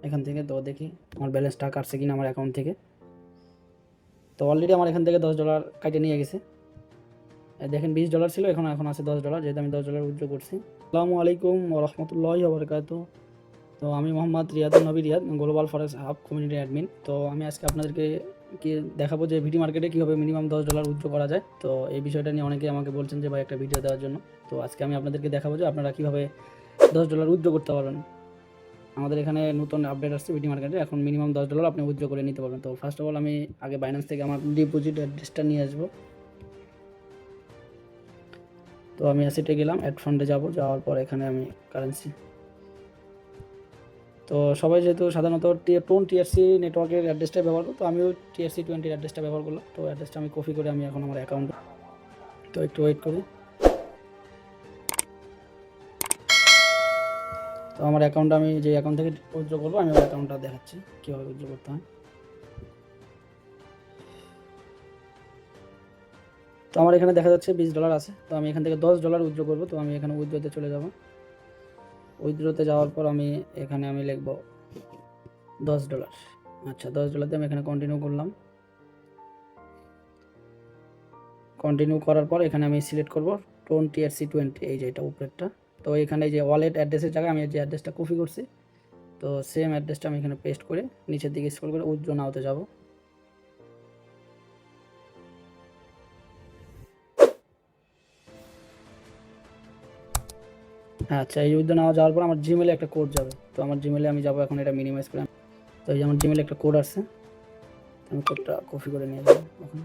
এখান থেকে। তো দেখি আমার ব্যালেন্সটা কাটছে কিনা আমার অ্যাকাউন্ট থেকে। তো অলরেডি আমার এখান থেকে $10 কাটে নিয়ে গেছে। দেখেন $20 ছিল, এখন আছে $10, যেহেতু আমি $10 উইথড্র করছি। আসসালামু আলাইকুম ওয়া রাহমাতুল্লাহি ওয়া বারাকাতুহু। তো আমি মোহাম্মদ রিয়াদুন নবী রিয়াদ, গ্লোবাল ফরেক্স হাব কমিউনিটি অ্যাডমিন। তো আমি আজকে আপনাদেরকে কি দেখাবো যে ভিটি মার্কেটে কীভাবে মিনিমাম $10 উইথড্র করা যায়। তো এই বিষয়টা নিয়ে অনেকে আমাকে বলছেন যে ভাই একটা ভিডিও দেওয়ার জন্য। তো আজকে আমি আপনাদেরকে দেখাবো যে আপনারা কীভাবে $10 উইথড্র করতে পারবেন। আমাদের এখানে নতুন আপডেট আসছে ভিটি মার্কেটে, এখন মিনিমাম $10 আপনি উইথড্র করে নিতে পারবেন। তো ফার্স্ট অফ অল আমি আগে বাইন্যান্স থেকে আমার ডিপোজিট অ্যাড্রেসটা নিয়ে আসবো। তো আমি অ্যাসেটে গেলাম, অ্যাড ফান্ডে যাওয়ার পর এখানে আমি কারেন্সি। তো সবাই যেহেতু সাধারণত টোন টিআরসি নেটওয়ার্কের অ্যাড্রেসটা ব্যবহার করতো, আমিও TRC20 অ্যাড্রেসটা ব্যবহার করলাম। তো অ্যাড্রেসটা আমি কপি করে আমি এখন আমার অ্যাকাউন্ট, তো একটু ওয়েট করি। তো আমার অ্যাকাউন্টটা আমি যে অ্যাকাউন্ট থেকে উইথড্র করবো, আমি ওই অ্যাকাউন্টটা দেখাচ্ছি কীভাবে উইথড্র করতে হয়। তো আমার এখানে দেখা যাচ্ছে $20 আছে। তো আমি এখান থেকে $10 উইথড্র করবো। তো আমি এখানে উইথড্রোতে চলে যাব। উইথড্রোতে যাওয়ার পর আমি এখানে লিখব $10। আচ্ছা, $10 দিয়ে আমি এখানে কন্টিনিউ করলাম। কন্টিনিউ করার পর এখানে আমি সিলেক্ট করব টোন TRC20, এই যে এটা উপরেরটা। তো এখানে যে ওয়ালেট অ্যাড্রেসের জায়গায় আমি যে অ্যাড্রেসটা কপি করছি, তো সেম অ্যাড্রেসটা আমি এখানে পেস্ট করে নিচের দিকে স্ক্রল করে উইথড্র নাওতে যাব। আচ্ছা, এই উইথড্র নেওয়া যাওয়ার পর আমার জিমেলে একটা কোড যাবে। তো আমার জিমেলে আমি যাব, এখন এটা মিনিমাইজ করে। তো এই যে আমার জিমেলে একটা কোড আসছে, আমি কোডটা কপি করে নিয়ে যাবো। এখন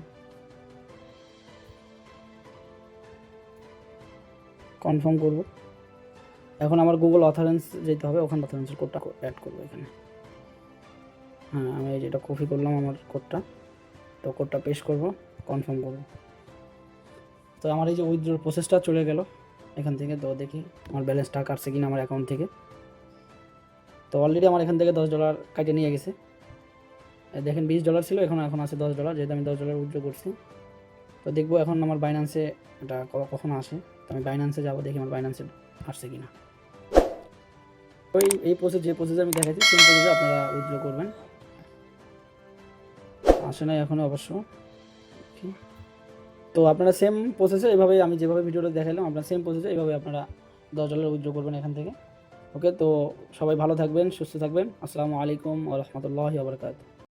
কনফার্ম করব। এখন আমার গুগল অথরেন্স যেতে হবে, ওখানে অথরেন্সের কোডটা অ্যাড করবো এখানে। হ্যাঁ, আমি যেটা কপি করলাম আমার কোডটা, তো কোডটা পেস্ট করব, কনফার্ম করব। তো আমার এই যে উইথড্রোর প্রসেসটা চলে গেল এখান থেকে। তো দেখি আমার ব্যালেন্সটা কাটছে কিনা আমার অ্যাকাউন্ট থেকে। তো অলরেডি আমার এখান থেকে $10 কাটে নিয়ে গেছে। দেখেন $20 ছিল, এখন আছে $10, যেহেতু আমি $10 উইথড্র করছি। তো দেখবো এখন আমার বাইন্যান্সে এটা কখন আসে। তো আমি বাইন্যান্সে যাবো, দেখি আমার বাইন্যান্সে আসছে কিনা। ওই এই যে প্রসেসে আমি দেখাচ্ছি, সেম প্রসেসে আপনারা উইথড্র করবেন। আসে নাই এখনও অবশ্য। তো আপনারা সেম প্রসেসে এভাবে, আমি যেভাবে ভিডিওটা দেখালাম, আপনারা সেম প্রসেসে এইভাবে আপনারা $10 উইথড্র করবেন এখান থেকে। ওকে, তো সবাই ভালো থাকবেন, সুস্থ থাকবেন। আসসালামু আলাইকুম ওয়া রাহমাতুল্লাহি ওয়া বারাকাতুহু।